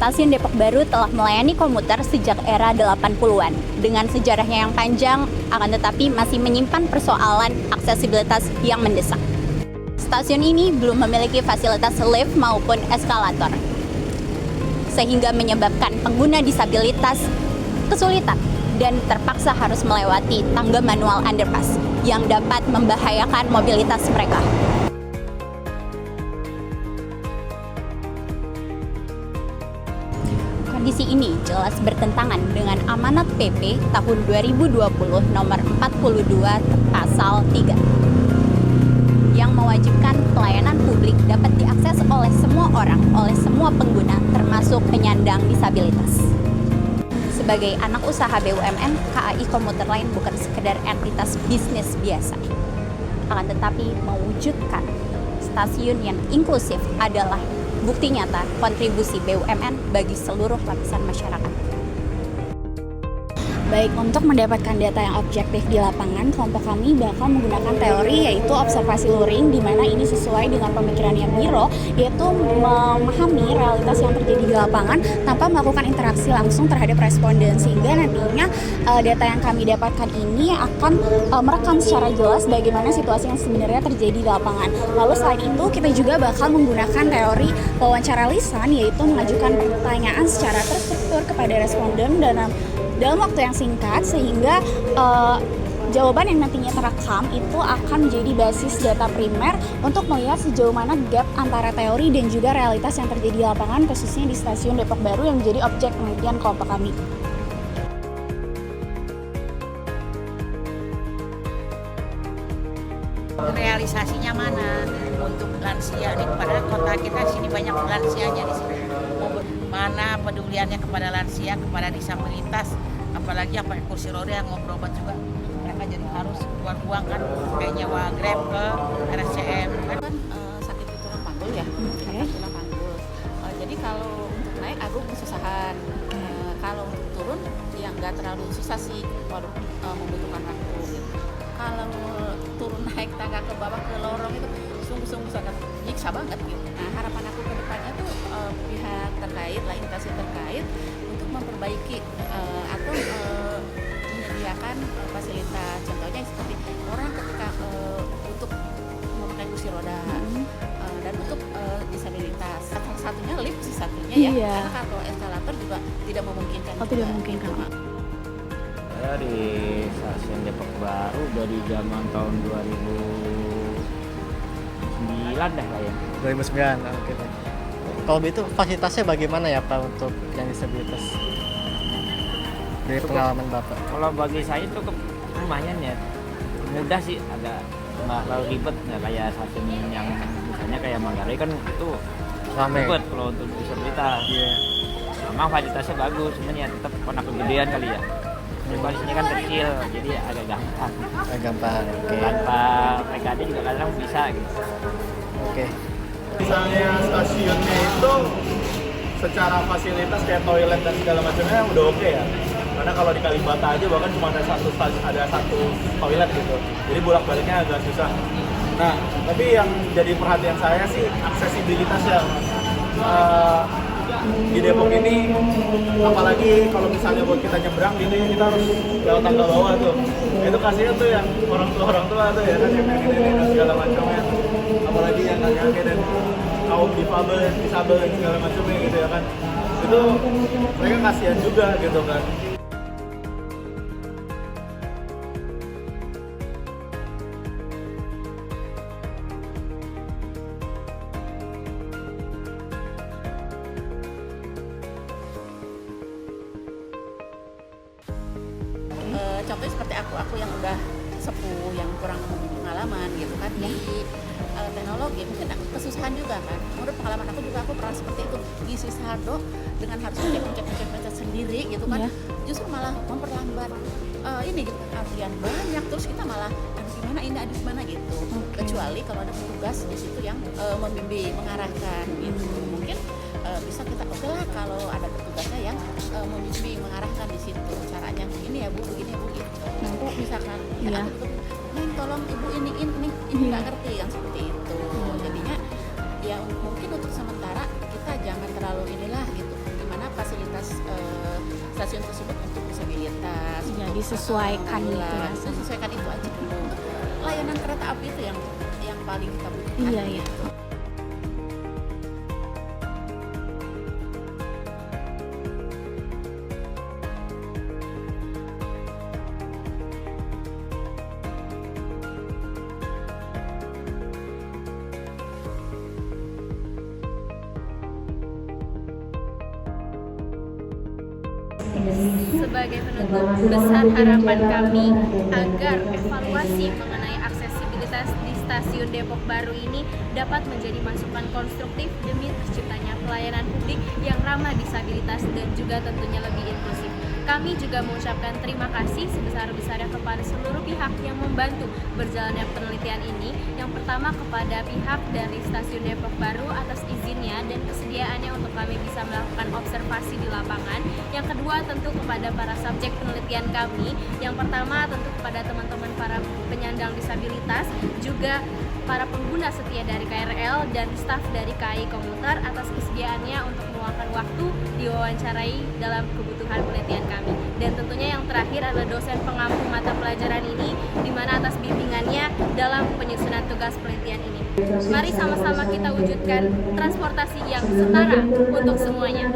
Stasiun Depok Baru telah melayani komuter sejak era 80-an. Dengan sejarahnya yang panjang, akan tetapi masih menyimpan persoalan aksesibilitas yang mendesak. Stasiun ini belum memiliki fasilitas lift maupun eskalator, sehingga menyebabkan pengguna disabilitas kesulitan dan terpaksa harus melewati tangga manual underpass yang dapat membahayakan mobilitas mereka. Kondisi ini jelas bertentangan dengan amanat PP tahun 2020 nomor 42 pasal 3 yang mewajibkan pelayanan publik dapat diakses oleh semua orang, oleh semua pengguna termasuk penyandang disabilitas. Sebagai anak usaha BUMN, KAI Komuter Line bukan sekedar entitas bisnis biasa. Akan tetapi mewujudkan stasiun yang inklusif adalah bukti nyata kontribusi BUMN bagi seluruh lapisan masyarakat. Baik, untuk mendapatkan data yang objektif di lapangan, kelompok kami bakal menggunakan teori yaitu observasi luring, di mana ini sesuai dengan pemikirannya Biro, yaitu memahami realitas yang terjadi di lapangan tanpa melakukan interaksi langsung terhadap responden, sehingga nantinya data yang kami dapatkan ini akan merekam secara jelas bagaimana situasi yang sebenarnya terjadi di lapangan. Lalu selain itu, kita juga bakal menggunakan teori wawancara lisan, yaitu mengajukan pertanyaan secara terstruktur kepada responden dalam waktu yang singkat, sehingga jawaban yang nantinya terekam itu akan menjadi basis data primer untuk melihat sejauh mana gap antara teori dan juga realitas yang terjadi di lapangan, khususnya di Stasiun Depok Baru yang menjadi objek penelitian kelompok kami. Realisasinya mana untuk lansia nih, padahal kota kita di sini banyak lansianya di sini. Mana peduliannya kepada lansia, kepada disabilitas, apalagi yang pakai kursi roda yang mau berobat juga, mereka jadi harus keluar uang kan, kayak nyewa Grab ke RSCM kan. Sakit di tulang panggul ya, tulang panggul. Jadi kalau untuk naik aku kesusahan, kalau untuk turun yang nggak terlalu susah sih, walau membutuhkan waktu gitu. Kalau turun naik tangga ke bawah ke lorong itu sungguh-sungguh sangat nyiksa banget gitu. Nah, harapan aku ke depannya tuh pihak terkait lah, instansi terkait untuk memperbaiki atau menyediakan fasilitas, contohnya seperti orang ketika untuk memakai kursi roda dan untuk disabilitas, salah satunya lift sih satunya ya, karena kalau eskalator juga tidak memungkinkan. Tidak memungkinkan. Saya di Stasiun Depok Baru dari zaman tahun 2009 dah kayaknya. 2009, oke. Kalau begitu fasilitasnya bagaimana ya Pak untuk yang disabilitas? Dari pengalaman Bapak. Kalau bagi saya cukup lumayan ya, mudah sih, agak nggak terlalu ribet, nggak kayak stasiun yang misalnya kayak Manggarai kan itu Rame. ribet kalau untuk disabilitas. Memang fasilitasnya bagus, cuman ya tetap karena kegedean kali ya. Kalau di sini kan kecil, jadi agak gampang. Gampang, oke. Tanpa PKD juga kadang bisa gitu. Oke. Misalnya stasiunnya itu secara fasilitas kayak toilet dan segala macamnya udah oke ya. Karena kalau di Kalibata aja bahkan cuma ada satu toilet gitu. Jadi bolak-baliknya agak susah. Nah, tapi yang jadi perhatian saya sih aksesibilitas ya. Di Depok ini, apalagi kalau misalnya buat kita nyebrang gitu ya, kita harus lewat tangga bawah tuh. Itu kasihan tuh yang orang tua tuh ya kan, yang ini dan segala macamnya. Apalagi yang kakek dan kaum disabel dan segala macamnya gitu ya kan. Itu mereka kasihan juga gitu kan. Contohnya seperti aku yang udah sepuh, yang kurang pengalaman gitu kan di teknologi, mungkin kesusahan juga kan. Menurut pengalaman aku juga, aku pernah seperti itu, ngisi saldo dengan harus mencet sendiri gitu kan, justru malah memperlambat ini gitu, antrian banyak, terus kita malah gimana ini ada gimana gitu. Kecuali kalau ada petugas di situ yang membimbing, mengarahkan gitu. Mungkin bisa kita oke lah kalau ada petugasnya yang membimbing, mengarahkan di situ caranya begini ya Bu, begini ya Bu gitu. Nah, misalkan ya, Neng tolong Ibu ini nggak ngerti yang seperti itu. Jadinya ya mungkin untuk sementara kita jangan terlalu inilah gitu. Gimana stasiun tersebut untuk disabilitas. Ya, untuk disesuaikan gitu ya. anak-anak. Disesuaikan itu aja dulu. Layanan kereta api itu yang paling kita butuhkan. Iya, iya. Sebagai penutup, besar harapan kami agar evaluasi mengenai aksesibilitas di stasiun Depok Baru ini dapat menjadi masukan konstruktif demi terciptanya pelayanan publik yang ramah disabilitas dan juga tentunya lebih inklusif. Kami juga mengucapkan terima kasih sebesar-besarnya kepada seluruh pihak yang membantu berjalannya penelitian ini. Yang pertama kepada pihak dari Stasiun Depok Baru atas izinnya dan kesediaannya untuk kami bisa melakukan observasi di lapangan. Yang kedua tentu kepada para subjek penelitian kami. Yang pertama tentu kepada teman-teman para penyandang disabilitas, juga para pengguna setia dari KRL dan staf dari KAI Komuter atas kesediaannya untuk meluangkan waktu diwawancarai dalam kebutuhan penelitian kami. Dan tentunya yang terakhir adalah dosen pengampu mata pelajaran ini, di mana atas bimbingannya dalam penyusunan tugas penelitian ini. Mari sama-sama kita wujudkan transportasi yang setara untuk semuanya.